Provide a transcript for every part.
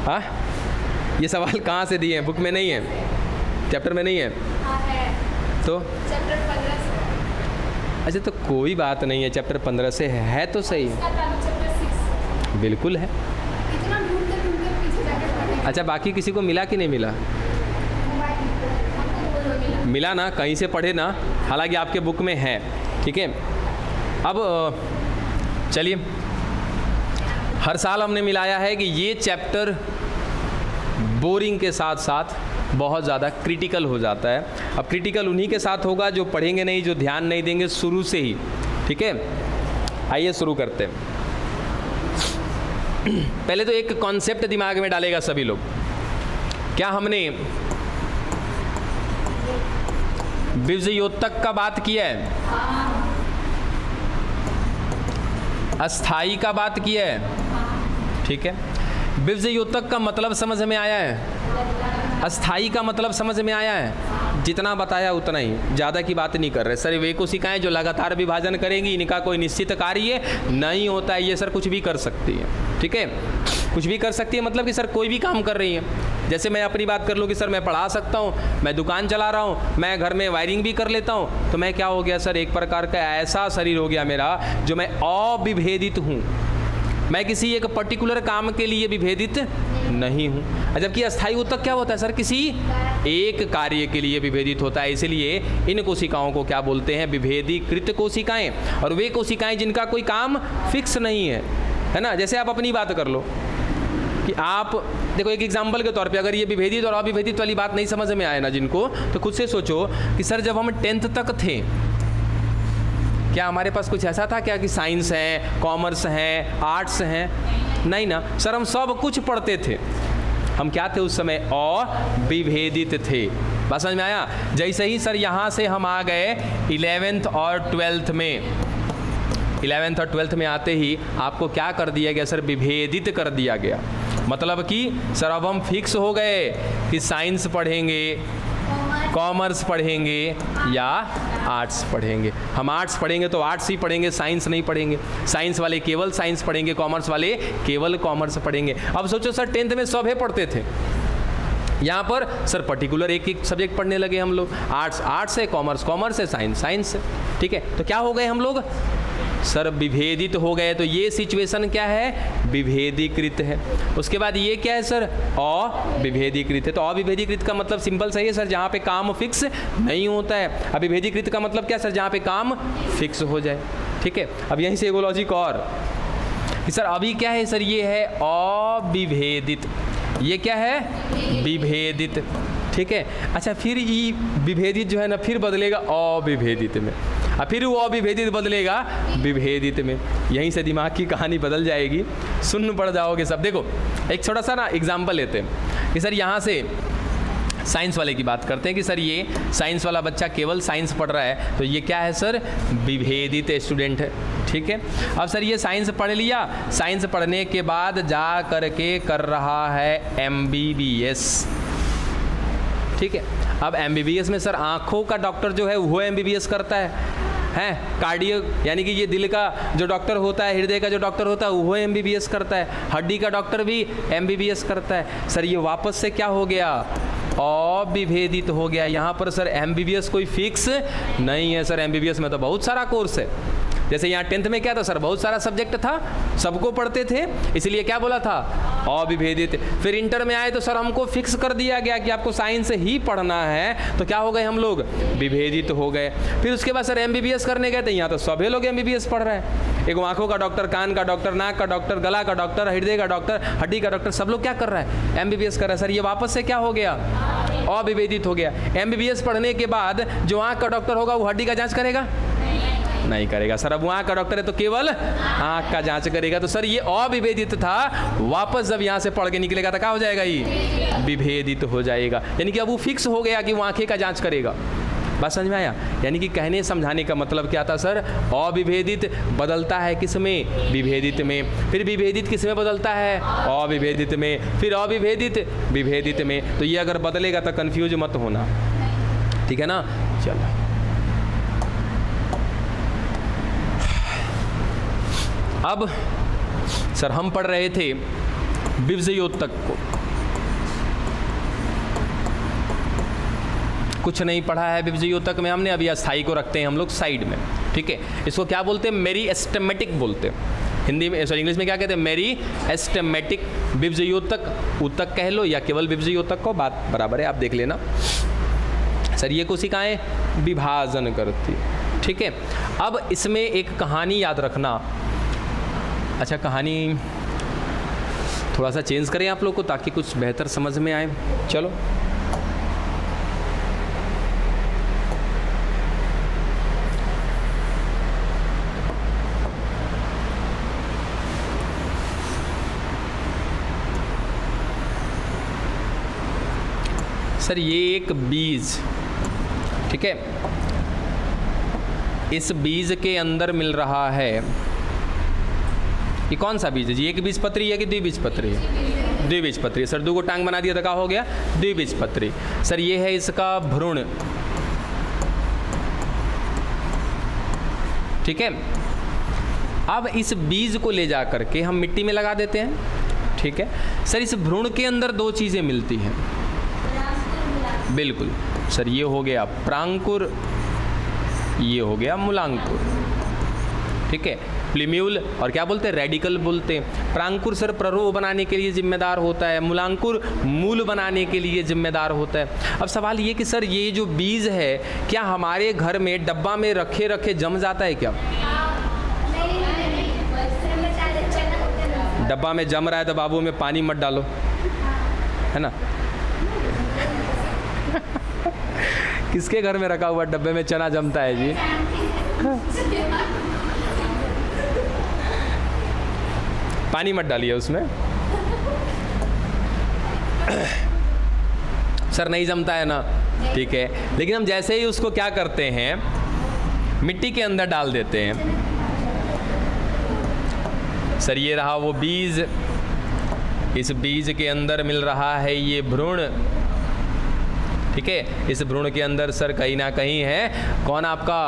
हाँ, ये सवाल कहाँ से दिए हैं? बुक में नहीं है, चैप्टर में नहीं है? तो चैप्टर 15 से। अच्छा, तो कोई बात नहीं है, चैप्टर 15 से है तो सही है, चैप्टर 6 बिल्कुल है। इतना ढूंढते ढूंढते पीछे जाके पढ़े। अच्छा, बाकी किसी को मिला कि नहीं मिला? मिला ना, कहीं से पढ़े ना, हालांकि आपके बुक में है। ठीक है, अब चलिए, हर साल हमने मिलाया है कि ये चैप्टर बोरिंग के साथ साथ बहुत ज़्यादा क्रिटिकल हो जाता है। अब क्रिटिकल उन्हीं के साथ होगा जो पढ़ेंगे नहीं, जो ध्यान नहीं देंगे शुरू से ही। ठीक है, आइए शुरू करते हैं। पहले तो एक कॉन्सेप्ट दिमाग में डालेगा सभी लोग। क्या हमने विभज्योतक का बात किया है? अस्थाई का बात किया है? ठीक है, विभज्योतक का मतलब समझ में आया है? अस्थाई का मतलब समझ में आया है? जितना बताया उतना ही, ज़्यादा की बात नहीं कर रहे सर। वे कोशिकाएं जो लगातार विभाजन करेंगी, इनका कोई निश्चित कार्य नहीं होता है। ये सर कुछ भी कर सकती है। ठीक है, कुछ भी कर सकती है मतलब कि सर कोई भी काम कर रही है। जैसे मैं अपनी बात कर लूँ कि सर मैं पढ़ा सकता हूँ, मैं दुकान चला रहा हूँ, मैं घर में वायरिंग भी कर लेता हूँ, तो मैं क्या हो गया सर? एक प्रकार का ऐसा शरीर हो गया मेरा जो मैं अविभेदित हूँ। मैं किसी एक पर्टिकुलर काम के लिए विभेदित नहीं हूँ। जबकि अस्थायी ऊतक क्या होता है सर? किसी एक कार्य के लिए विभेदित होता है। इसलिए इन कोशिकाओं को क्या बोलते हैं? विभेदीकृत कोशिकाएं। और वे कोशिकाएं जिनका कोई काम फिक्स नहीं है ना। जैसे आप अपनी बात कर लो कि आप देखो, एक एग्जाम्पल के तौर पे, अगर ये विभेदित और अविभेदित वाली बात नहीं समझ में आए ना जिनको, तो खुद से सोचो कि सर जब हम 10th तक थे, क्या हमारे पास कुछ ऐसा था क्या कि साइंस है, कॉमर्स है, आर्ट्स हैं? नहीं ना सर, हम सब कुछ पढ़ते थे। हम क्या थे उस समय? अविभेदित थे। बात समझ में आया? जैसे ही सर यहाँ से हम आ गए 11th और 12th में, 11th और 12th में आते ही आपको क्या कर दिया गया सर? विभेदित कर दिया गया। मतलब कि सर अब हम फिक्स हो गए कि साइंस पढ़ेंगे, कॉमर्स पढ़ेंगे या आर्ट्स पढ़ेंगे। हम आर्ट्स पढ़ेंगे तो आर्ट्स ही पढ़ेंगे, साइंस नहीं पढ़ेंगे। साइंस वाले केवल साइंस पढ़ेंगे, कॉमर्स वाले केवल कॉमर्स पढ़ेंगे। अब सोचो सर 10th में सब पढ़ते थे, यहाँ पर सर पर्टिकुलर एक एक सब्जेक्ट पढ़ने लगे हम लोग। आर्ट्स है, कॉमर्स है, साइंस है। ठीक है, तो क्या हो गए हम लोग सर? विभेदित हो गए। तो ये सिचुएशन क्या है? विभेदीकृत है। उसके बाद ये क्या है सर? अविभेदीकृत है। तो अविभेदीकृत का मतलब सिंपल सही है सर, जहाँ पे काम फिक्स नहीं होता है। अविभेदीकृत का मतलब क्या सर? जहाँ पे काम फिक्स हो जाए। ठीक है, अब यहीं से एगो लॉजिक और कि सर अभी क्या है सर? ये है अविभेदित, ये क्या है? विभेदित। ठीक है, अच्छा फिर ये विभेदित जो है ना फिर बदलेगा अविभेदित में, और फिर वो अविभेदित बदलेगा विभेदित में। यहीं से दिमाग की कहानी बदल जाएगी, सुन पड़ जाओगे सब। देखो एक छोटा सा ना एग्जाम्पल लेते हैं कि सर यहाँ से साइंस वाले की बात करते हैं कि सर ये साइंस वाला बच्चा केवल साइंस पढ़ रहा है, तो ये क्या है सर? विभेदित स्टूडेंट है। ठीक है, अब सर ये साइंस पढ़ लिया, साइंस पढ़ने के बाद जा करके कर रहा है MBBS। ठीक है, अब MBBS में सर आँखों का डॉक्टर जो है वो MBBS करता है कार्डियो यानी कि ये दिल का जो डॉक्टर होता है, हृदय का जो डॉक्टर होता है वो MBBS करता है, हड्डी का डॉक्टर भी MBBS करता है। सर ये वापस से क्या हो गया? अविभेदित हो गया। यहाँ पर सर MBBS कोई फिक्स नहीं है सर। MBBS में तो बहुत सारा कोर्स है। जैसे यहाँ 10th में क्या था सर? बहुत सारा सब्जेक्ट था, सबको पढ़ते थे, इसलिए क्या बोला था? अविभेदित। फिर इंटर में आए तो सर हमको फिक्स कर दिया गया कि आपको साइंस ही पढ़ना है, तो क्या हो गए हम लोग? विभेदित हो गए। फिर उसके बाद सर MBBS करने गए तो यहाँ तो सभी लोग MBBS पढ़ रहे हैं। एक आँखों का डॉक्टर, कान का डॉक्टर, नाक का डॉक्टर, गला का डॉक्टर, हृदय का डॉक्टर, हड्डी का डॉक्टर, सब लोग क्या कर रहा है? MBBS कर रहा है। सर ये वापस से क्या हो गया? अविभेदित हो गया। MBBS पढ़ने के बाद जो आँख का डॉक्टर होगा वो हड्डी का जाँच करेगा? नहीं करेगा सर। अब वो आँख का डॉक्टर है तो केवल आँख का जांच करेगा। तो सर ये अविभेदित था, वापस जब यहाँ से पढ़ के निकलेगा तो क्या हो जाएगा? ये विभेदित हो जाएगा। यानी कि अब वो फिक्स हो गया कि वो आँखें का जांच करेगा। बात समझ में आया? यानी कि कहने समझाने का मतलब क्या था सर? अविभेदित बदलता है किस में? विभेदित में। फिर विभेदित किस में बदलता है? अविभेदित में। फिर अविभेदित विभेदित में। तो ये अगर बदलेगा तो कंफ्यूज मत होना, ठीक है ना? चलो अब सर हम पढ़ रहे थे बीजयोतक को। कुछ नहीं पढ़ा है बीजयोतक में हमने, अभी अस्थाई को रखते हैं हम लोग साइड में, ठीक है। इसको क्या बोलते हैं? मेरिस्टेमेटिक बोलते हैं हिंदी में, सॉरी इंग्लिश में क्या कहते हैं? मेरिस्टेमेटिक। बीजयोतक ऊतक कह लो या केवल बीजयोतक को, बात बराबर है, आप देख लेना। सर ये कोशिकाएं विभाजन करती, ठीक है। अब इसमें एक कहानी याद रखना। अच्छा, कहानी थोड़ा सा चेंज करें आप लोग को ताकि कुछ बेहतर समझ में आए। चलो, सर ये एक बीज, ठीक है, इस बीज के अंदर मिल रहा है, ये कौन सा बीज है जी? एक बीजपत्री है कि द्विबीजपत्री है? द्विबीजपत्री। सर दो को टांग बना दिया तो क्या हो गया? द्विबीजपत्री। सर ये है इसका भ्रूण, ठीक है। अब इस बीज को ले जा करके हम मिट्टी में लगा देते हैं, ठीक है। सर इस भ्रूण के अंदर दो चीज़ें मिलती हैं, बिल्कुल सर, ये हो गया प्रांकुर, ये हो गया मूलांकुर, ठीक है। प्लीम्यूल और क्या बोलते हैं? रेडिकल बोलते हैं। प्रांकुर सर प्ररोह बनाने के लिए जिम्मेदार होता है, मूलांकुर मूल बनाने के लिए जिम्मेदार होता है। अब सवाल ये कि सर ये जो बीज है क्या हमारे घर में डब्बा में रखे रखे जम जाता है क्या? डब्बा में जम रहा है तो बाबू में पानी मत डालो, है ना। किसके घर में रखा हुआ डब्बे में चना जमता है जी? पानी मत डालिए उसमें। सर नहीं जमता है ना, ठीक है। लेकिन हम जैसे ही उसको क्या करते हैं, मिट्टी के अंदर डाल देते हैं। सर ये रहा वो बीज, इस बीज के अंदर मिल रहा है ये भ्रूण, ठीक है। इस भ्रूण के अंदर सर कहीं ना कहीं है कौन? आपका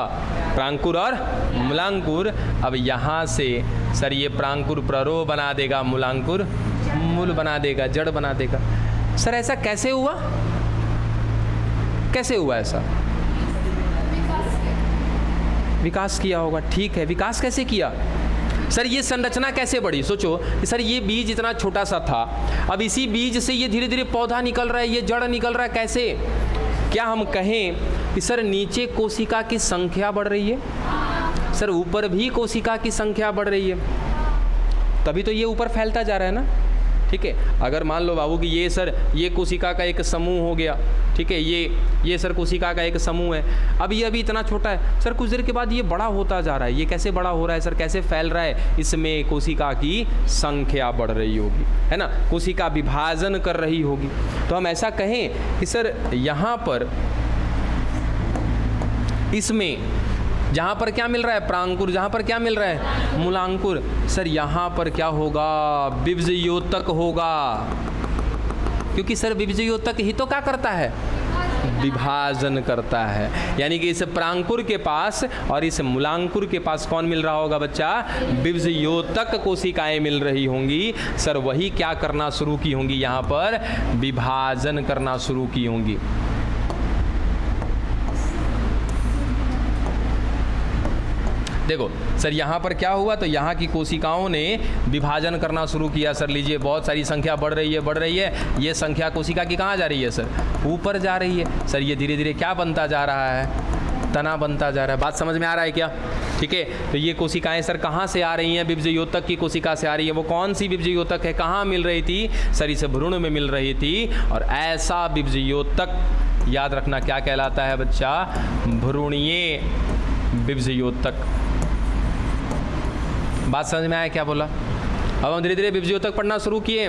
प्रांकुर और मूलांकुर। अब यहाँ से सर ये प्रांकुर प्ररोह बना देगा, मूलांकुर मूल बना देगा, जड़ बना देगा। सर ऐसा कैसे हुआ? कैसे हुआ ऐसा? विकास किया होगा, ठीक है। विकास कैसे किया? सर ये संरचना कैसे बढ़ी? सोचो कि सर ये बीज इतना छोटा सा था, अब इसी बीज से ये धीरे धीरे पौधा निकल रहा है, ये जड़ निकल रहा है, कैसे? क्या हम कहें कि सर नीचे कोशिका की संख्या बढ़ रही है, सर ऊपर भी कोशिका की संख्या बढ़ रही है, तभी तो ये ऊपर फैलता जा रहा है ना, ठीक है। अगर मान लो बाबू कि ये सर ये कोशिका का एक समूह हो गया, ठीक है, ये सर कोशिका का एक समूह है, अब ये अभी इतना छोटा है, सर कुछ देर के बाद ये बड़ा होता जा रहा है। ये कैसे बड़ा हो रहा है सर? कैसे फैल रहा है? इसमें कोशिका की संख्या बढ़ रही होगी, है ना, कोशिका विभाजन कर रही होगी। तो हम ऐसा कहें कि सर यहाँ पर इसमें जहाँ पर क्या मिल रहा है? प्रांकुर, जहाँ पर क्या मिल रहा है? मूलांकुर। सर यहाँ पर क्या होगा? बीजयोतक होगा, क्योंकि सर बीजयोतक ही तो क्या करता है? विभाजन करता है। यानी कि इस प्रांकुर के पास और इस मूलांकुर के पास कौन मिल रहा होगा बच्चा? बीजयोतक कोशिकाएं मिल रही होंगी। सर वही क्या करना शुरू की होंगी? यहाँ पर विभाजन करना शुरू की होंगी। देखो सर यहाँ पर क्या हुआ, तो यहाँ की कोशिकाओं ने विभाजन करना शुरू किया। सर लीजिए, बहुत सारी संख्या बढ़ रही है, ये संख्या कोशिका की कहाँ जा रही है सर? ऊपर जा रही है। सर ये धीरे धीरे क्या बनता जा रहा है? तना बनता जा रहा है। बात समझ में आ रहा है क्या? ठीक है, तो ये कोशिकाएं सर कहाँ से आ रही हैं? बीजयोतक की कोशिका से आ रही है। वो कौन सी बीजयोतक है? कहाँ मिल रही थी? सर इस भ्रूण में मिल रही थी। और ऐसा बीजयोतक याद रखना क्या कहलाता है बच्चा? भ्रूणीय बीजयोतक। बात समझ में आया क्या बोला? अब हम धीरे धीरे बीजयोतक पढ़ना शुरू किए।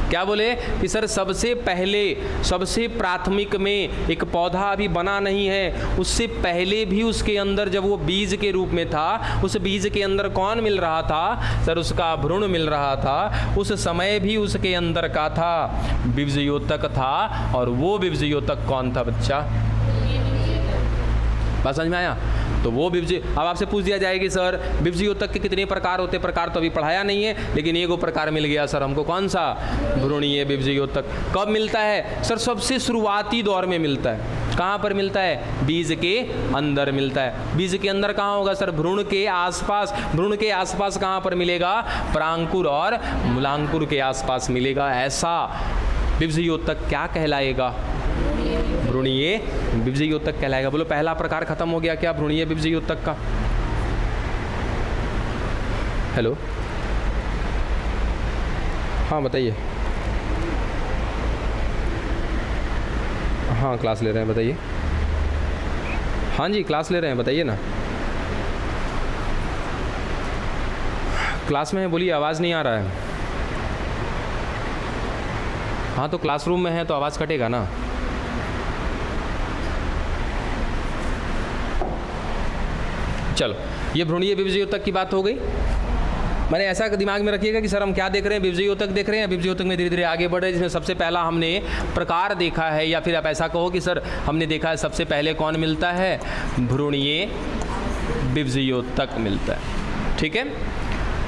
क्या बोले कि सर सबसे पहले, सबसे प्राथमिक में एक पौधा अभी बना नहीं है, उससे पहले भी उसके अंदर जब वो बीज के रूप में था, उस बीज के अंदर कौन मिल रहा था? सर उसका भ्रूण मिल रहा था। उस समय भी उसके अंदर का था बीजयोतक था। और वो बीजयोतक कौन था बच्चा? बात समझ में आया? तो वो बीजयोतक। अब आपसे पूछ दिया जाएगा कि सर बीजयोतक के कितने प्रकार होते, प्रकार तो अभी पढ़ाया नहीं है, लेकिन एक प्रकार मिल गया सर हमको, कौन सा? भ्रूणीय बीजयोतक। कब मिलता है सर? सबसे शुरुआती दौर में मिलता है। कहाँ पर मिलता है? बीज के अंदर मिलता है। बीज के अंदर कहाँ होगा सर? भ्रूण के आसपास। भ्रूण के आसपास कहाँ पर मिलेगा? परांकुर और मूलांकुर के आसपास मिलेगा। ऐसा बीजयोतक क्या कहलाएगा? भ्रूणीय बीजयोतक कहलाएगा। बोलो पहला प्रकार खत्म हो गया क्या भ्रूणीय बीजयोतक का? हेलो, हाँ बताइए। हाँ क्लास ले रहे हैं, बताइए। हाँ जी क्लास ले रहे हैं, बताइए ना। क्लास में है, बोलिए, आवाज़ नहीं आ रहा है। हाँ तो क्लासरूम में है तो आवाज़ कटेगा ना। चलो, ये भ्रूणीय बीजयोतक की बात हो गई। मैंने ऐसा दिमाग में रखिएगा कि सर हम क्या देख रहे हैं? बीजयोतक देख रहे हैं। बीजयोतक में धीरे धीरे आगे बढ़ रहे हैं, जिसमें सबसे पहला हमने प्रकार देखा है, या फिर आप ऐसा कहो कि सर हमने देखा है सबसे पहले कौन मिलता है? भ्रूणीय बीजयोतक मिलता है। ठीक है,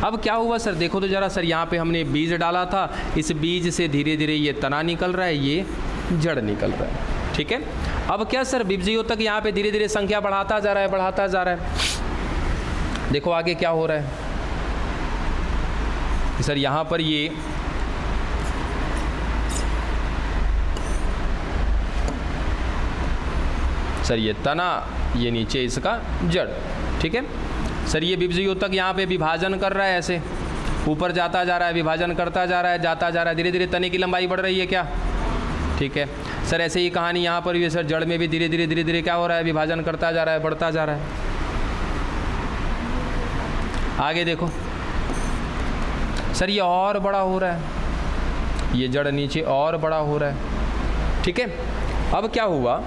अब क्या हुआ सर? देखो तो जरा सर, यहाँ पे हमने बीज डाला था, इस बीज से धीरे धीरे ये तना निकल रहा है, ये जड़ निकल रहा है। ठीक है, अब क्या सर? बीजयोतक यहाँ पे धीरे धीरे संख्या बढ़ाता जा रहा है, बढ़ाता जा रहा है। देखो आगे क्या हो रहा है सर, यहाँ पर ये सर ये तना, ये नीचे इसका जड़। ठीक है सर, ये बीजयोतक यहाँ पे विभाजन कर रहा है, ऐसे ऊपर जाता जा रहा है, विभाजन करता जा रहा है, जाता जा रहा है, धीरे धीरे तने की लंबाई बढ़ रही है क्या? ठीक है सर, ऐसे ही कहानी यहाँ पर भी है सर, जड़ में भी धीरे धीरे धीरे धीरे क्या हो रहा है? विभाजन करता जा रहा है, बढ़ता जा रहा है। आगे देखो सर, ये और बड़ा हो रहा है, ये जड़ नीचे और बड़ा हो रहा है। ठीक है, अब क्या हुआ?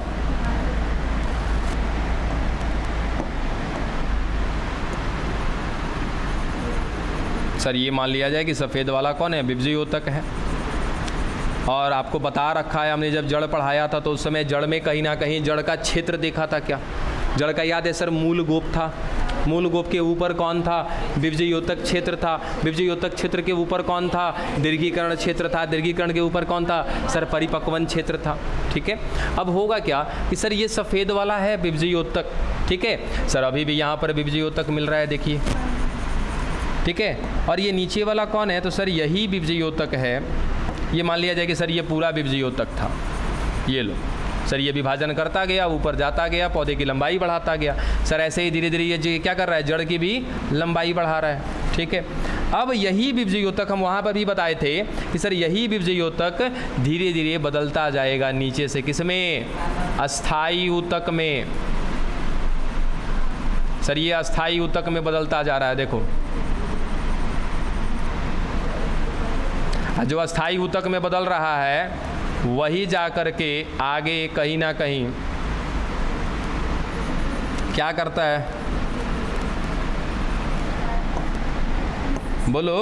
सर ये मान लिया जाए कि सफ़ेद वाला कौन है? बीजयोतक है। और आपको बता रखा है, हमने जब जड़ पढ़ाया था तो उस समय जड़ में कहीं ना कहीं जड़ का क्षेत्र देखा था। क्या जड़ का याद है सर? मूल गोप था। मूल गोप के ऊपर कौन था? बीजयोतक क्षेत्र था। बीजयोतक क्षेत्र के ऊपर कौन था? दीर्घीकरण क्षेत्र था। दीर्घीकरण के ऊपर कौन था सर? परिपक्वन क्षेत्र था। ठीक है, अब होगा क्या कि सर ये सफ़ेद वाला है बीजयोतक। ठीक है सर, अभी भी यहाँ पर बीजयोतक मिल रहा है, देखिए। ठीक है, और ये नीचे वाला कौन है? तो सर यही बीजयोतक है। ये मान लिया जाए कि सर ये पूरा बीजयोतक था। ये लो सर, ये विभाजन करता गया, ऊपर जाता गया, पौधे की लंबाई बढ़ाता गया। सर ऐसे ही धीरे धीरे ये क्या कर रहा है? जड़ की भी लंबाई बढ़ा रहा है। ठीक है, अब यही बीजयोतक हम वहाँ पर भी बताए थे कि सर यही बीजयोतक धीरे धीरे बदलता जाएगा नीचे से, किसमें? अस्थायी ऊतक में। सर ये अस्थायी ऊतक में बदलता जा रहा है, देखो। जो अस्थायी ऊतक में बदल रहा है वही जा कर के आगे कहीं ना कहीं क्या करता है? बोलो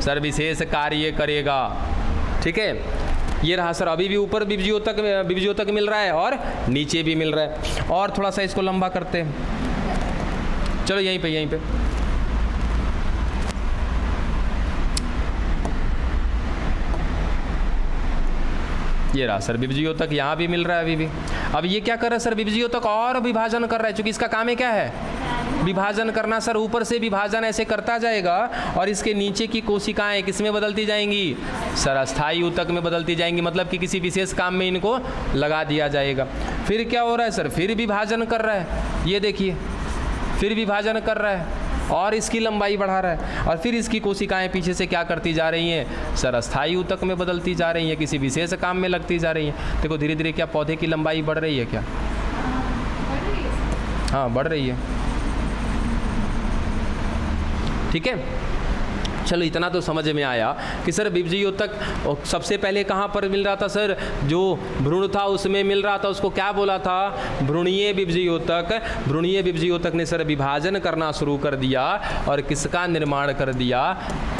सर, विशेष कार्य करेगा। ठीक है, ये रहा सर, अभी भी ऊपर बीजयोतक मिल रहा है और नीचे भी मिल रहा है। और थोड़ा सा इसको लंबा करते हैं, चलो यहीं पे ये रहा सर, बीजयोतक यहाँ भी मिल रहा है अभी भी। अब ये क्या कर रहा है सर? बीजयोतक और विभाजन कर रहा है, क्योंकि इसका काम है क्या है? विभाजन करना। सर ऊपर से विभाजन ऐसे करता जाएगा और इसके नीचे की कोशिकाएं किसमें बदलती जाएंगी? सर अस्थायी ऊतक में बदलती जाएंगी, मतलब कि किसी विशेष काम में इनको लगा दिया जाएगा। फिर क्या हो रहा है सर? फिर विभाजन कर रहा है, ये देखिए, फिर विभाजन कर रहा है और इसकी लंबाई बढ़ा रहा है, और फिर इसकी कोशिकाएं पीछे से क्या करती जा रही हैं? सर अस्थायी ऊतक में बदलती जा रही हैं, किसी विशेष काम में लगती जा रही हैं। देखो धीरे धीरे क्या पौधे की लंबाई बढ़ रही है क्या? हाँ बढ़ रही है। ठीक है, चलो इतना तो समझ में आया कि सर बीजयोतक सबसे पहले कहाँ पर मिल रहा था सर? जो भ्रूण था उसमें मिल रहा था, उसको क्या बोला था? भ्रूणीय बीजयोतक। भ्रूणीय बीजयोतक ने सर विभाजन करना शुरू कर दिया और किसका निर्माण कर दिया?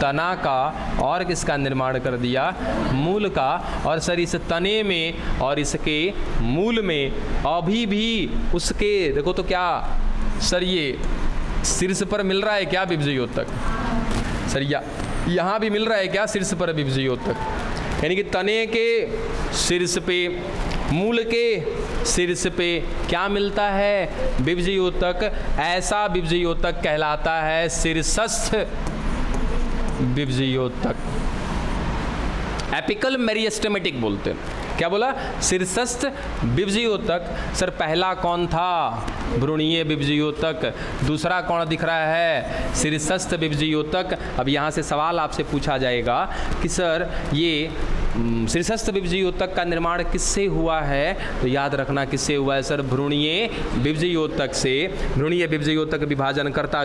तना का। और किसका निर्माण कर दिया? मूल का। और सर इस तने में और इसके मूल में अभी भी उसके देखो तो क्या सर ये शीर्ष पर मिल रहा है क्या विभज्योतक? सर यहाँ भी मिल रहा है क्या शीर्ष पर विभज्योतक? यानी कि तने के शीर्ष पे, मूल के शीर्ष पे क्या मिलता है? विभज्योतक। ऐसा विभज्योतक कहलाता है शीर्षस्थ विभज्योतक। एपिकल मेरिस्टेमेटिक बोलते हैं। क्या बोला? शीर्षस्थ विभज्योतक। सर पहला कौन था? भ्रूणीय विभज्योतक। दूसरा कौन दिख रहा है? शीर्षस्थ विभज्योतक। अब यहाँ से सवाल आपसे पूछा जाएगा कि सर ये शीर्षस्थ विभज्योतक का निर्माण किससे हुआ है? तो याद रखना किससे हुआ है सर? भ्रूणीय विभज्योतक से। भ्रूणीय विभज्योतक विभाजन करता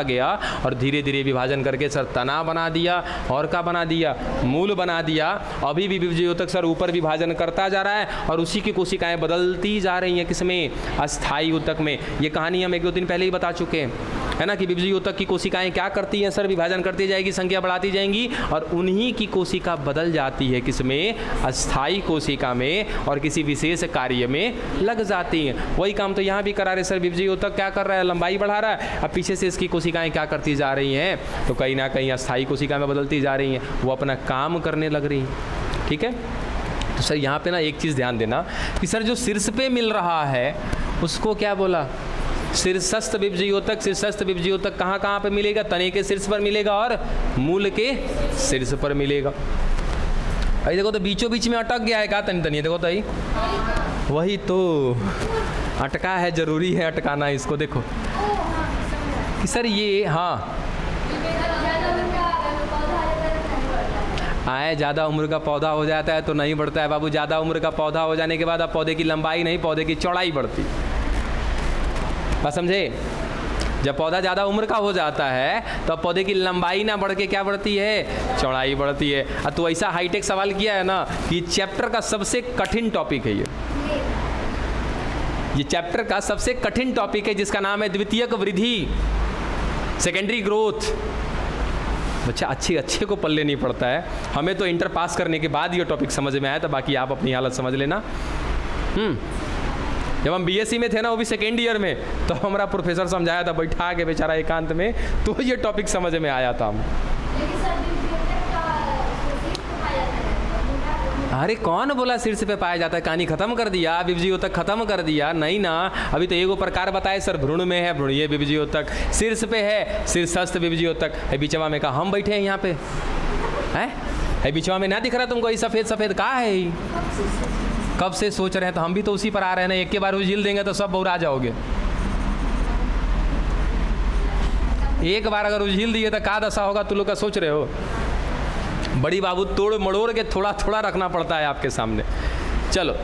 गया और धीरे धीरे विभाजन करके सर तना बना दिया और क्या बना दिया? मूल बना दिया। अभी भी विभज्योतक सर ऊपर विभाजन करता जा रहा है और उसी की कोशिकाएं बदलती जा रही हैं। किसमें? अस्थायी ऊतक में। ये कहानी हम 1-2 दिन पहले ही बता चुके हैं, है ना, कि विभज्योतक की कोशिकाएं क्या करती हैं सर? विभाजन करती जाएगी, संख्या बढ़ाती जाएंगी और उन्हीं की कोशिका बदल जाती है किसमें? अस्थायी कोशिका में, और किसी विशेष कार्य में लग जाती हैं। वही काम तो यहाँ भी करा रहे सर। विभज्योतक क्या कर रहा है? लंबाई बढ़ा रहा है। अब पीछे से इसकी कोशिकाएं क्या करती जा रही हैं? तो कहीं ना कहीं अस्थायी कोशिका में बदलती जा रही हैं, वो अपना काम करने लग रही हैं। ठीक है, तो सर यहाँ पे ना एक चीज़ ध्यान देना कि सर जो शीर्ष पे मिल रहा है उसको क्या बोला? शीर्षस्थ विभज्योतक। शीर्षस्थ विभज्योतक कहाँ कहाँ पे मिलेगा? तने के शीर्ष पर मिलेगा और मूल के शीर्ष पर मिलेगा। अरे देखो तो बीचों बीच में अटक गया है क्या? तनी देखो तो वही तो अटका है, जरूरी है अटकाना इसको। देखो कि सर ये हाँ आए ज़्यादा उम्र का पौधा हो जाता है तो नहीं बढ़ता है बाबू। ज़्यादा उम्र का पौधा हो जाने के बाद अब पौधे की लंबाई नहीं, पौधे की चौड़ाई बढ़ती। बात समझे? जब पौधा ज़्यादा उम्र का हो जाता है तो अब पौधे की लंबाई ना बढ़ के क्या बढ़ती है? चौड़ाई बढ़ती है। तो ऐसा हाईटेक सवाल किया है ना कि चैप्टर का सबसे कठिन टॉपिक है ये चैप्टर का सबसे कठिन टॉपिक है जिसका नाम है द्वितीयक वृद्धि, सेकेंडरी ग्रोथ। बच्चा अच्छे को पल्ले नहीं पड़ता है। हमें तो इंटर पास करने के बाद ये टॉपिक समझ में आया था, बाकी आप अपनी हालत समझ लेना। जब हम बीएससी में थे ना, वो भी सेकेंड ईयर में, तो हमारा प्रोफेसर समझाया था बैठा के बेचारा एकांत में, तो ये टॉपिक समझ में आया था हम। अरे कौन बोला शीर्ष पे पाया जाता है? कहानी खत्म कर दिया, विभज्योतक खत्म कर दिया। नहीं ना, अभी तो एगो प्रकार बताए सर, भ्रूण में है भ्रूणीय विभज्योतक, शीर्ष पे है शीर्षस्थ विभज्योतक। बीचवा में कहा हम बैठे हैं यहाँ पे है बीचवा में ना दिख रहा तुमको? ये सफ़ेद सफ़ेद कहाँ है? कब से सोच रहे हैं, तो हम भी तो उसी पर आ रहे हैं ना। एक के बार उझिल देंगे तो सब बौरा जाओगे। एक बार अगर उझिल दिए तो क्या दशा होगा तुम लोग का सोच रहे हो? बड़ी बाबू तोड़ मड़ोड़ के थोड़ा थोड़ा रखना पड़ता है आपके सामने। चलो,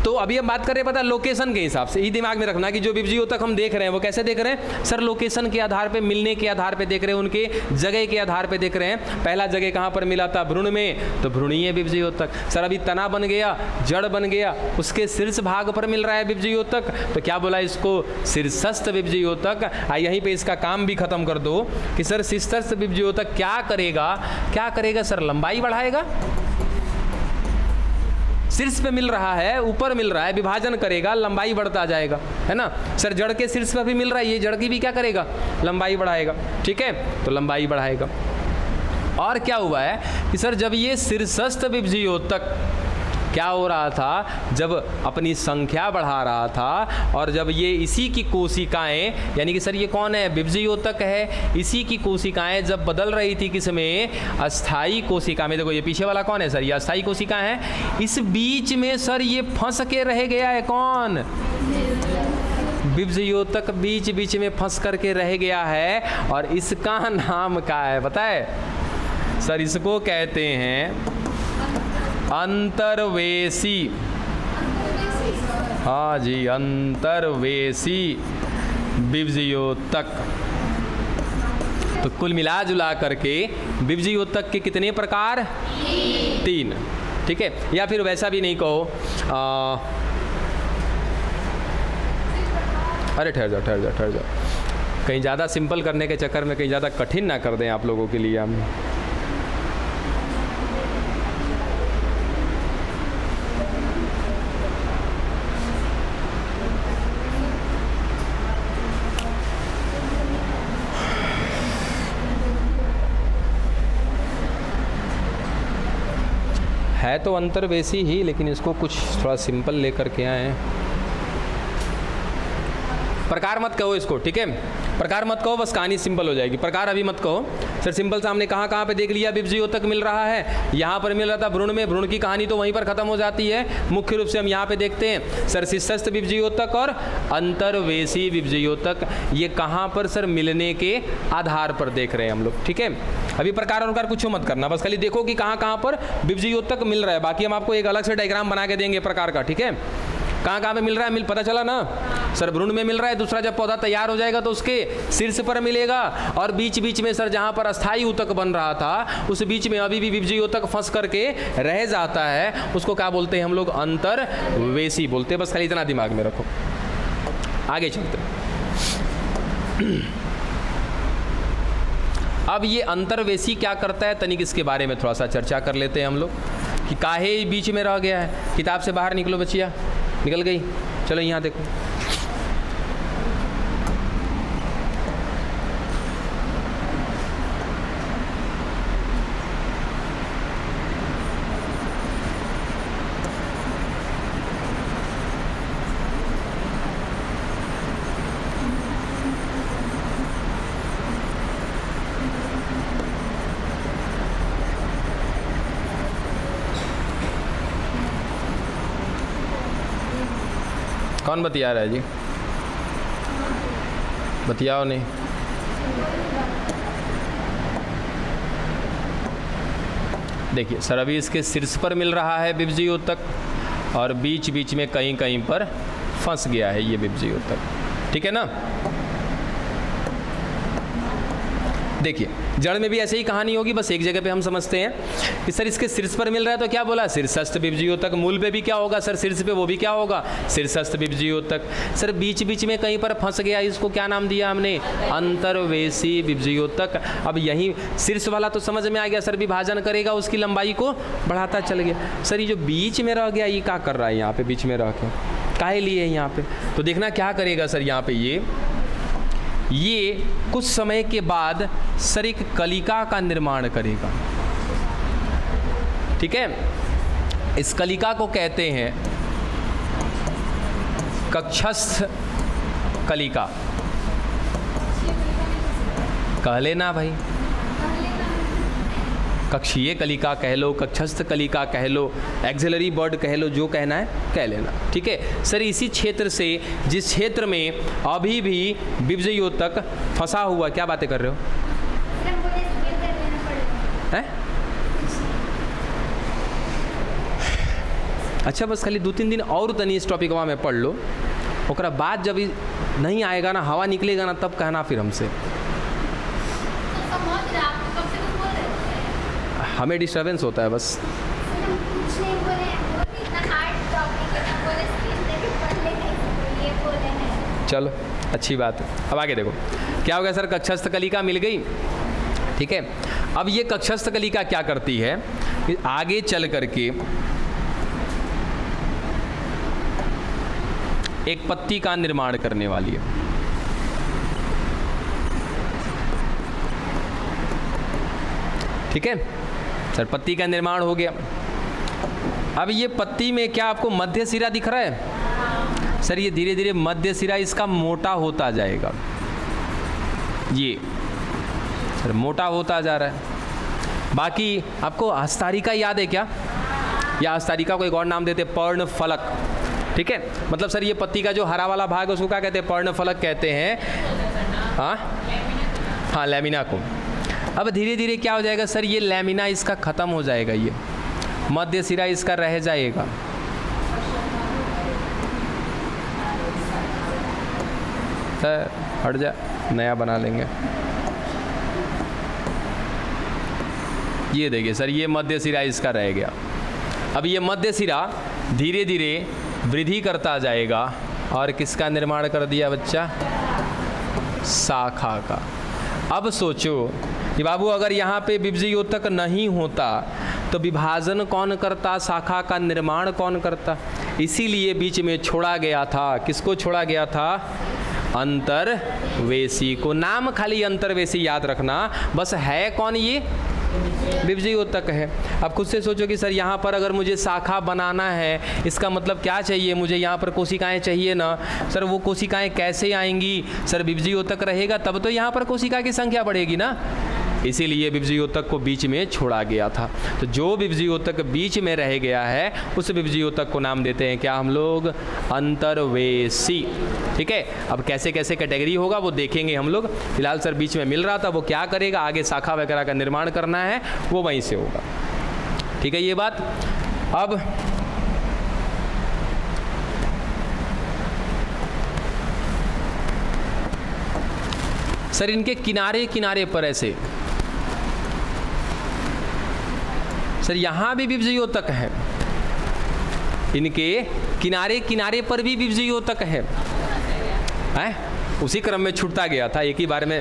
तो अभी हम बात कर रहे हैं पता लोकेशन के हिसाब से। ये दिमाग में रखना कि जो विभज्योतक हम देख रहे हैं वो कैसे देख रहे हैं सर? लोकेशन के आधार पे, मिलने के आधार पे देख रहे हैं, उनके जगह के आधार पे देख रहे हैं। पहला जगह कहाँ पर मिला था? भ्रूण में, तो भ्रूणीय विभज्योतक। सर अभी तना बन गया, जड़ बन गया, उसके शीर्ष भाग पर मिल रहा है विभज्योतक, तो क्या बोला इसको? शीर्षस्थ विभज्योतक। यहीं पे इसका काम भी खत्म कर दो कि सर शीर्षस्थ विभज्योतक क्या करेगा सर? लंबाई बढ़ाएगा। शीर्ष पे मिल रहा है, ऊपर मिल रहा है, विभाजन करेगा, लंबाई बढ़ता जाएगा, है ना सर? जड़ के शीर्ष पर भी मिल रहा है, ये जड़ की भी क्या करेगा? लंबाई बढ़ाएगा। ठीक है, तो लंबाई बढ़ाएगा। और क्या हुआ है कि सर जब ये शीर्षस्थ विभज्योतक क्या हो रहा था? जब अपनी संख्या बढ़ा रहा था और जब ये इसी की कोशिकाएं, यानी कि सर ये कौन है? विभज्योतक है। इसी की कोशिकाएं जब बदल रही थी किसमें? अस्थायी कोशिका में। देखो ये पीछे वाला कौन है सर? ये अस्थायी कोशिका है। इस बीच में सर ये फंस के रह गया है। कौन? विभज्योतक बीच बीच में फंस करके रह गया है और इसका नाम क्या है बताए सर? इसको कहते हैं अंतर्वेशी। हाँ जी, अंतर्वेशी विभज्योतक। तो कुल मिला जुला करके विभज्योतक के कितने प्रकार? 3। ठीक है, या फिर वैसा भी नहीं कहो, अरे ठहर जाओ, कहीं ज़्यादा सिंपल करने के चक्कर में कहीं ज़्यादा कठिन ना कर दें आप लोगों के लिए हम। है तो अंतर्वेशी ही, लेकिन इसको कुछ थोड़ा सिंपल लेकर के आए हैं। प्रकार मत कहो इसको, ठीक है, प्रकार मत कहो, बस कहानी सिंपल हो जाएगी। प्रकार अभी मत कहो सर, सिंपल सा हमने कहाँ पे देख लिया, विभज्योतक मिल रहा है, यहाँ पर मिल रहा था भ्रूण में, भ्रूण की कहानी तो वहीं पर खत्म हो जाती है। मुख्य रूप से हम यहाँ पे देखते हैं सर शीर्षस्थ विभज्योतक और अंतर्वेशी विभज्योतक, ये कहाँ पर सर मिलने के आधार पर देख रहे हैं हम लोग, ठीक है। अभी प्रकार और प्रकार कुछ मत करना, बस खाली देखो कि कहाँ कहाँ पर विभज्योतक मिल रहा है, बाकी हम आपको एक अलग से डायग्राम बना के देंगे प्रकार का, ठीक है। कहाँ कहाँ पे मिल रहा है, पता चला ना सर, भ्रूण में मिल रहा है, दूसरा जब पौधा तैयार हो जाएगा तो उसके शीर्ष पर मिलेगा, और बीच बीच में सर जहाँ पर अस्थायी ऊतक बन रहा था उस बीच में अभी भी विभज्योतक फंस करके रह जाता है, उसको क्या बोलते हैं हम लोग, अंतर्वेशी बोलते हैं। बस खाली इतना दिमाग में रखो, आगे चलते। अब ये अंतर्वेशी क्या करता है, तनिक इसके बारे में थोड़ा सा चर्चा कर लेते हैं हम लोग, कि काहे बीच में रह गया है। किताब से बाहर निकलो बच्चिया, निकल गई, चलो यहाँ देखो। कौन बतिया रहा है जी, बतियाओ नहीं। देखिए सर, अभी इसके शीर्ष पर मिल रहा है विभज्योतक, और बीच बीच में कहीं कहीं पर फंस गया है ये विभज्योतक, ठीक है ना। देखिए जड़ में भी ऐसे ही कहानी होगी, बस एक जगह पे हम समझते हैं कि सर इसके शीर्ष पर मिल रहा है तो क्या बोला, शीर्षस्थ विभज्योतक। मूल पे भी क्या होगा सर, शीर्ष पे, वो भी क्या होगा, शीर्षस्थ विभज्योतक। सर बीच बीच में कहीं पर फंस गया, इसको क्या नाम दिया हमने, अंतर्वेशी विभज्योतक। अब यही शीर्ष वाला तो समझ में आ गया सर, विभाजन करेगा, उसकी लंबाई को बढ़ाता चल गया। सर ये जो बीच में रह गया, ये क्या कर रहा है यहाँ पे, बीच में रह के काहे लिए यहाँ पे, तो देखना क्या करेगा सर, यहाँ पे ये कुछ समय के बाद सर एक कलिका का निर्माण करेगा, ठीक है। इस कलिका को कहते हैं कक्षस्थ कलिका, कह लेना भाई, कक्षीय कलिका कह लो, कक्षस्थ कलिका कह लो, एक्सिलरी बर्ड कह लो, जो कहना है कह लेना, ठीक है। सर इसी क्षेत्र से, जिस क्षेत्र में अभी भी विभज्योतक फंसा हुआ, क्या बातें कर रहे हो हैं? अच्छा बस खाली 2-3 दिन और तनी इस टॉपिकवा में पढ़ लो, ओकरा बाद जब नहीं आएगा ना, हवा निकलेगा ना, तब कहना फिर हमसे, हमें डिस्टर्बेंस होता है बस। चलो अच्छी बात है। अब आगे देखो क्या हो गया सर, कक्षस्थ कलिका मिल गई, ठीक है। अब ये कक्षस्थ कलिका क्या करती है, आगे चल करके एक पत्ती का निर्माण करने वाली है, ठीक है सर। पत्ती का निर्माण हो गया। अब ये पत्ती में क्या आपको मध्य सिरा दिख रहा है सर, ये धीरे धीरे मध्य सिरा इसका मोटा होता जाएगा, ये सर मोटा होता जा रहा है। बाकी आपको हस्तारिका याद है क्या, या हस्तारिका को एक और नाम देते हैं पर्णफलक, ठीक है। मतलब सर ये पत्ती का जो हरा वाला भाग है उसको क्या कहते हैं, पर्णफलक कहते हैं, हाँ लैमिना को। अब धीरे धीरे क्या हो जाएगा सर, ये लैमिना इसका ख़त्म हो जाएगा, ये मध्य सिरा इसका रह जाएगा। सर हट जा, नया बना लेंगे। ये देखिए सर, ये मध्य सिरा इसका रह गया। अब ये मध्य सिरा धीरे धीरे वृद्धि करता जाएगा, और किसका निर्माण कर दिया बच्चा, शाखा का। अब सोचो कि बाबू अगर यहाँ पे विभज्योतक नहीं होता तो विभाजन कौन करता, शाखा का निर्माण कौन करता। इसीलिए बीच में छोड़ा गया था, किसको छोड़ा गया था, अंतर्वेशी को। नाम खाली अंतर्वेशी याद रखना, बस है कौन ये, विभजियोतक है। अब खुद से सोचो कि सर यहाँ पर अगर मुझे शाखा बनाना है, इसका मतलब क्या चाहिए, मुझे यहाँ पर कोशिकाएं चाहिए ना। सर वो कोशिकाएं कैसे आएंगी, सर विभजियोतक रहेगा तब तो यहाँ पर कोशिका की संख्या बढ़ेगी ना, इसीलिए विभजियोतक को बीच में छोड़ा गया था। तो जो विभजियोतक बीच में रह गया है उस विभजियोतक को नाम देते हैं क्या हम लोग, अंतर्वेशी। ठीक है, अब कैसे कैसे कैटेगरी होगा वो देखेंगे हम लोग। फिलहाल सर बीच में मिल रहा था, वो क्या करेगा, आगे शाखा वगैरह का निर्माण करना है वो वहीं से होगा। ठीक है ये बात। अब सर इनके किनारे किनारे पर ऐसे, सर यहाँ भी विभजियोतक है, इनके किनारे किनारे पर भी विभजियोतक है। उसी क्रम में छूटता गया था एक ही बार में।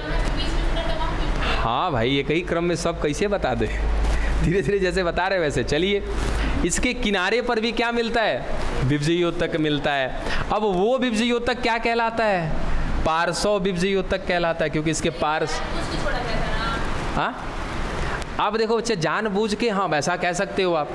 हाँ भाई एक ही क्रम में सब कैसे बता दे, धीरे धीरे जैसे बता रहे वैसे चलिए। इसके किनारे पर भी क्या मिलता है, विभजियोतक मिलता है। अब वो विभजियोतक क्या कहलाता है, पार्श्व विभजियोतक कहलाता है, क्योंकि इसके पार्श्व। हाँ आप देखो बच्चे जानबूझ के, हाँ वैसा कह सकते हो आप,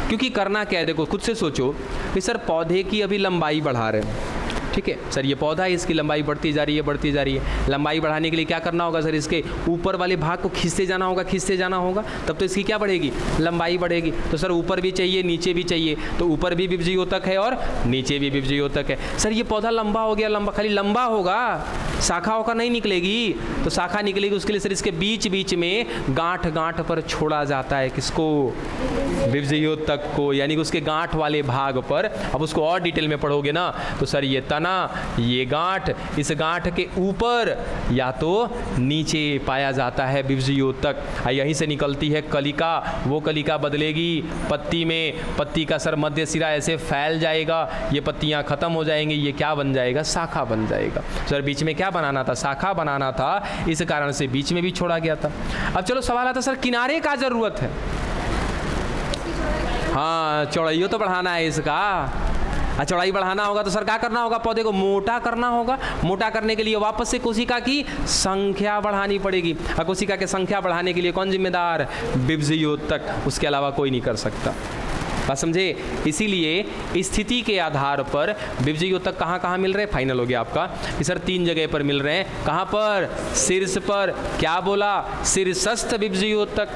क्योंकि करना क्या है, देखो खुद से सोचो कि सर पौधे की अभी लंबाई बढ़ा रहे हैं, ठीक है सर ये पौधा है, इसकी लंबाई बढ़ती जा रही है बढ़ती जा रही है। लंबाई बढ़ाने के लिए क्या करना होगा सर, इसके ऊपर वाले भाग को खींचते जाना होगा, खींचते जाना होगा, तब तो इसकी क्या बढ़ेगी, लंबाई बढ़ेगी। तो सर ऊपर भी चाहिए नीचे भी चाहिए, तो ऊपर भी विभजियोतक है और नीचे भी विभजियोतक है। सर ये पौधा लंबा हो गया, लंबा खाली लंबा होगा, शाखा का नहीं निकलेगी। तो शाखा निकलेगी उसके लिए सर इसके बीच बीच में गांठ गांठ पर छोड़ा जाता है, किसको, विभजियोतक को, यानी कि उसके गांठ वाले भाग पर। अब उसको और डिटेल में पढ़ोगे ना तो सर ये तना, ये गांठ, इस गांठ के ऊपर या तो नीचे पाया जाता है विभजियोतक। यहीं से निकलती है कलिका, वो कलिका बदलेगी पत्ती में, पत्ती का सर मध्य सिरा ऐसे फैल जाएगा, ये पत्तियां खत्म हो जाएंगी, ये क्या बन जाएगा, शाखा बन जाएगा। सर बीच में क्या बनाना था, शाखा बनाना था, इस कारण से बीच में भी छोड़ा गया था। अब चलो सवाल आता सर किनारे का जरूरत है, हाँ चौड़ाइयों तो बढ़ाना है इसका। चौड़ाई बढ़ाना होगा तो सर क्या करना होगा, पौधे को मोटा करना होगा। मोटा करने के लिए वापस से कोशिका की संख्या बढ़ानी पड़ेगी। कोशिका की संख्या बढ़ाने के लिए कौन जिम्मेदार, विभजियोतक, उसके अलावा कोई नहीं कर सकता। बात समझे। इसीलिए स्थिति के आधार पर विभजियोतक कहाँ कहाँ मिल रहे हैं, फाइनल हो गया आपका कि सर 3 जगह पर मिल रहे हैं। कहाँ पर, शीर्ष पर, क्या बोला, शीर्षस्थ विभजियोतक।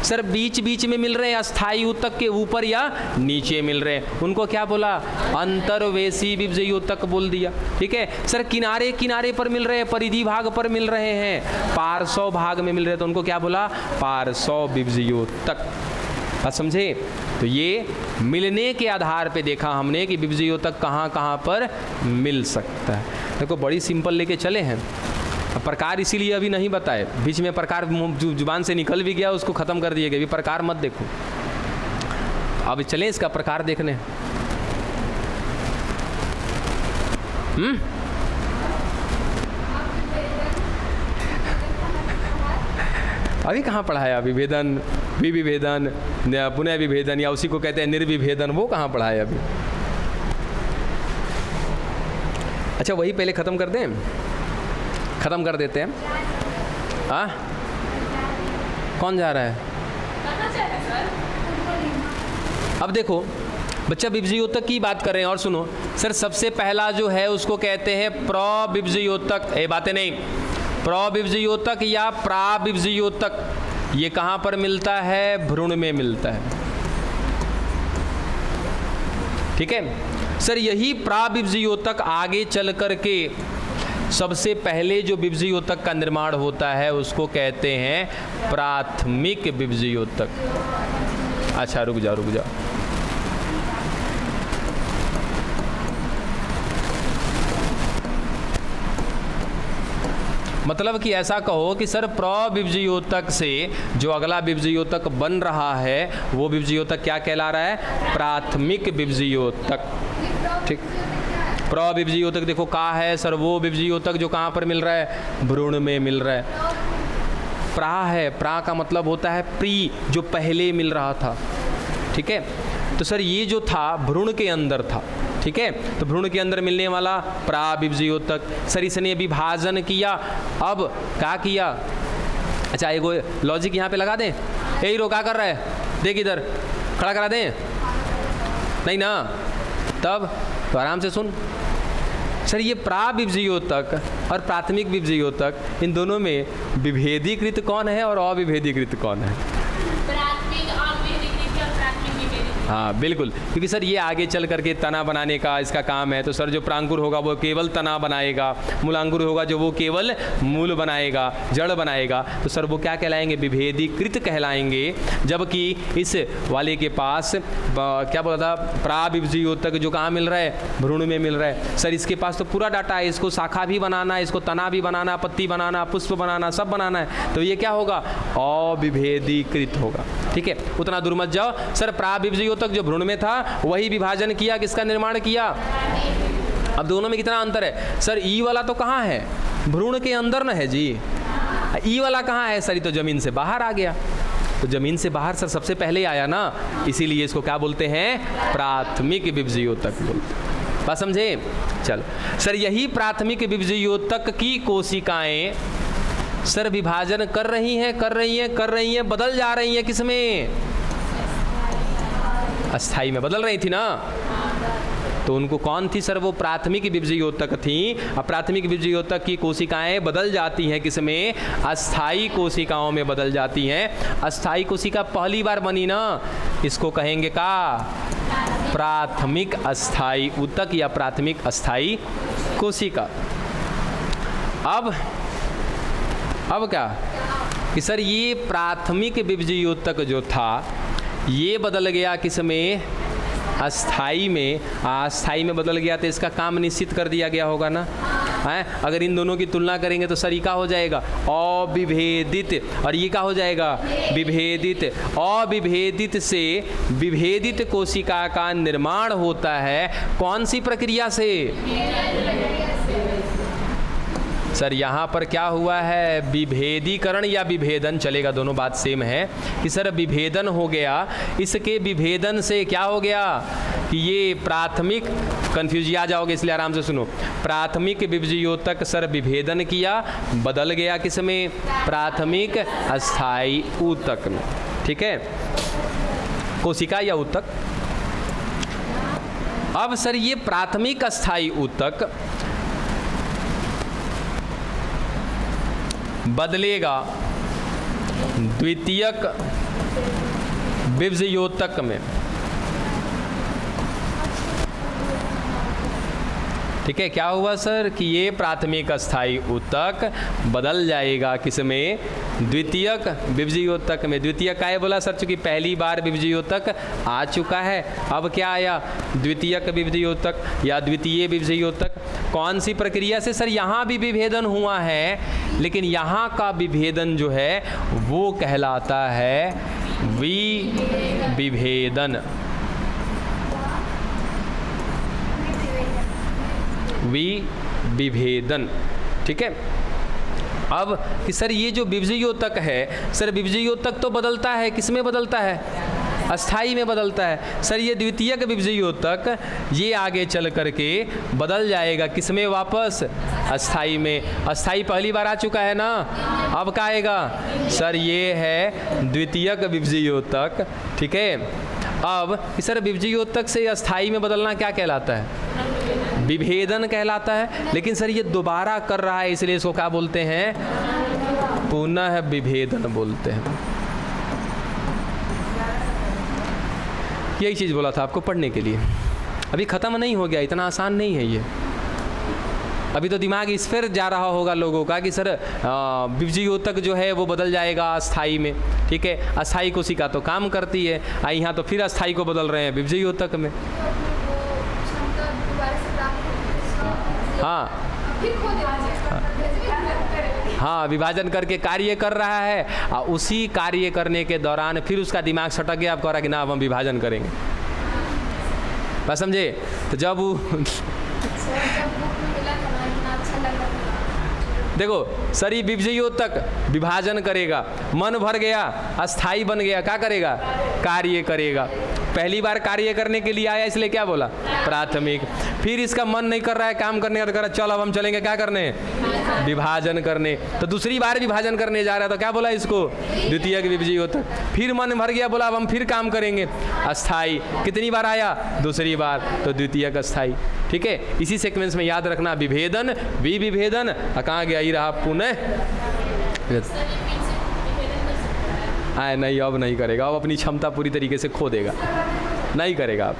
सर बीच बीच में मिल रहे हैं, अस्थायी ऊतक के ऊपर या नीचे मिल रहे हैं, उनको क्या बोला, अंतर्वेशी विभजियोतक बोल दिया। ठीक है सर किनारे किनारे पर मिल रहे हैं, परिधि भाग पर मिल रहे हैं, पार्श्व भाग में मिल रहे हैं, तो उनको क्या बोला, पार्श्व विभजियोतक। बात समझे। तो ये मिलने के आधार पे देखा हमने कि विभजियोतक कहाँ कहाँ पर मिल सकता है। देखो बड़ी सिंपल लेके चले हैं। अब प्रकार इसीलिए अभी नहीं बताए, बीच में प्रकार जुबान से निकल भी गया, उसको ख़त्म कर दिए गए, अभी प्रकार मत देखो। अब चलें इसका प्रकार देखने। अभी कहाँ पढ़ाया, विभेदन, विविभेदन, पुनः विभेदन, या उसी को कहते हैं निर्विभेदन, वो कहाँ पढ़ाया अभी। अच्छा वही पहले ख़त्म कर दें, ख़त्म कर देते हैं। हाँ कौन जा रहा है, अब देखो बच्चा विभजियोतक की बात कर रहे हैं और सुनो सर, सबसे पहला जो है उसको कहते हैं प्रविभजियोतक। ये बातें नहीं, प्रविभजियोतक या प्राविभजियोतक, ये कहाँ पर मिलता है, भ्रूण में मिलता है। ठीक है सर, यही प्राविभजियोतक आगे चल कर के सबसे पहले जो विभजियोतक का निर्माण होता है उसको कहते हैं प्राथमिक विभजियोतक। अच्छा रुक जाओ, मतलब कि ऐसा कहो कि सर प्रविभजियोतक से जो अगला विभजियोतक बन रहा है वो विभजियोतक क्या कहला रहा है, प्राथमिक विभजियोतक। ठीक, प्रविभजियोतक देखो कहाँ है सर, वो विभजियोतक जो कहाँ पर मिल रहा है, भ्रूण में मिल रहा है। प्रा है, प्रा का मतलब होता है प्री, जो पहले मिल रहा था। ठीक है, तो सर ये जो था भ्रूण के अंदर था। ठीक है, तो भ्रूण के अंदर मिलने वाला प्राविभजियोतक। सर इसने विभाजन किया, अब क्या किया, अच्छा एगो लॉजिक यहाँ पे लगा दें, यही रोका कर रहा है, देख इधर खड़ा करा दें, नहीं ना, तब तो आराम से सुन। सर ये प्राविभज्योतक और प्राथमिक विभज्योतक, इन दोनों में विभेदीकृत कौन है और अविभेदीकृत कौन है? प्राथमिक अविभेदीकृत और प्राथमिक विभेदीकृत। हाँ बिल्कुल, क्योंकि सर ये आगे चल करके तना बनाने का इसका काम है। तो सर जो प्रांकुर होगा वो केवल तना बनाएगा, मूलांकुर होगा जो वो केवल मूल बनाएगा, जड़ बनाएगा। तो सर वो क्या कहलाएंगे? विभेदीकृत कहलाएंगे। जबकि इस वाले के पास क्या बोला था, प्राविभज्योतक जो कहाँ मिल रहा है? भ्रूण में मिल रहा है। सर इसके पास तो पूरा डाटा है, इसको शाखा भी बनाना है, इसको तना भी बनाना, पत्ती बनाना, पुष्प बनाना, सब बनाना है। तो ये क्या होगा? अविभेदीकृत होगा। ठीक है, उतना दूर मत जाओ। सर प्राविभज्योतक जो भ्रूण में था वही विभाजन किया, किसका निर्माण किया? अब दोनों में कितना अंतर है? सर ई वाला तो कहाँ है? भ्रूण के अंदर न है जी। ई वाला कहाँ है? सर ये तो जमीन से बाहर आ गया। तो जमीन से बाहर सर सबसे पहले आया ना, इसीलिए इसको क्या बोलते हैं? प्राथमिक विभज्योतक बोलते हैं। बात समझे? चलो सर, यही प्राथमिक विभज्योतक की कोशिकाएं सर विभाजन कर रही हैं, बदल जा रही हैं। किसमें? अस्थाई में बदल रही थी ना। तो उनको कौन थी सर? वो प्राथमिक विभज्योतक थी। अब प्राथमिक विभज्योतक की कोशिकाएं बदल जाती हैं किसमें? अस्थाई कोशिकाओं में बदल जाती हैं। अस्थाई कोशिका पहली बार बनी ना, इसको कहेंगे का? प्राथमिक अस्थाई ऊतक या प्राथमिक अस्थाई कोशिका। अब क्या कि सर ये प्राथमिक विभज्योतक जो था ये बदल गया किसमें? अस्थाई में। अस्थाई में बदल गया तो इसका काम निश्चित कर दिया गया होगा ना है। अगर इन दोनों की तुलना करेंगे तो सर ये क्या हो जाएगा? अविभेदित। और ये क्या हो जाएगा? विभेदित। अविभेदित से विभेदित कोशिका का निर्माण होता है कौन सी प्रक्रिया से? सर यहाँ पर क्या हुआ है? विभेदीकरण या विभेदन, चलेगा, दोनों बात सेम है। कि सर विभेदन हो गया, इसके विभेदन से क्या हो गया कि ये प्राथमिक, कन्फ्यूज आ जाओगे इसलिए आराम से सुनो। प्राथमिक विभज्योतक सर विभेदन किया, बदल गया किसमें? प्राथमिक अस्थाई ऊतक में। ठीक है, कोशिका या ऊतक। अब सर ये प्राथमिक अस्थाई ऊतक बदलेगा द्वितीयक विभज्योतक में। ठीक है, क्या हुआ सर कि ये प्राथमिक अस्थाई ऊतक बदल जाएगा किसमें? द्वितीयक विभज्योतक में। द्वितीयक का है बोला सर, चूंकि पहली बार विभज्योतक आ चुका है, अब क्या आया? द्वितीयक विभज्योतक या द्वितीय विभज्योतक। कौन सी प्रक्रिया से? सर यहाँ भी विभेदन हुआ है, लेकिन यहाँ का विभेदन जो है वो कहलाता है विभेदन। विभेदन। ठीक है, अब कि सर ये जो विभज्योतक है, सर विभज्योतक तो बदलता है, किसमें बदलता है? अस्थाई में बदलता है। सर ये द्वितीयक विभज्योतक ये आगे चल करके बदल जाएगा किसमें? वापस अस्थाई में। अस्थाई पहली बार आ चुका है ना, अब क्या आएगा? सर ये है द्वितीयक विभज्योतक। ठीक है, अब सर विभज्योतक से अस्थाई में बदलना क्या कहलाता है? विभेदन कहलाता है। लेकिन सर ये दोबारा कर रहा है, इसलिए इसको क्या बोलते हैं? पुनः विभेदन बोलते हैं। यही चीज़ बोला था आपको पढ़ने के लिए। अभी ख़त्म नहीं हो गया, इतना आसान नहीं है ये। अभी तो दिमाग इस पर जा रहा होगा लोगों का कि सर विभज्योतक जो है वो बदल जाएगा अस्थाई में। ठीक है, अस्थाई कोशिका तो काम करती है, यहाँ तो फिर अस्थाई को बदल रहे हैं विभज्योतक में। हाँ, विभाजन करके कार्य कर रहा है, और उसी कार्य करने के दौरान फिर उसका दिमाग सटक गया, आप कह रहा कि ना अब हम विभाजन करेंगे। बस समझे? तो जब देखो सर ये विभज्योतक विभाजन करेगा, मन भर गया, अस्थाई बन गया, क्या करेगा? कार्य करेगा। पहली बार कार्य करने के लिए आया इसलिए क्या बोला, प्राथमिक। फिर इसका मन नहीं कर रहा है काम करने का, तो कह रहा चल अब हम चलेंगे क्या करने, विभाजन करने। तो दूसरी बार विभाजन करने जा रहा है तो क्या बोला इसको, द्वितीयक विभज्योतक। फिर मन भर गया, बोला अब हम फिर काम करेंगे, अस्थाई। कितनी बार आया, दूसरी बार, तो द्वितीयक अस्थाई। ठीक है, इसी सीक्वेंस में याद रखना, विभेदन, विभेदन, कहाँ गया ही रहा पुनः। आए नहीं, अब नहीं करेगा, अब अपनी क्षमता पूरी तरीके से खो देगा, नहीं करेगा अब।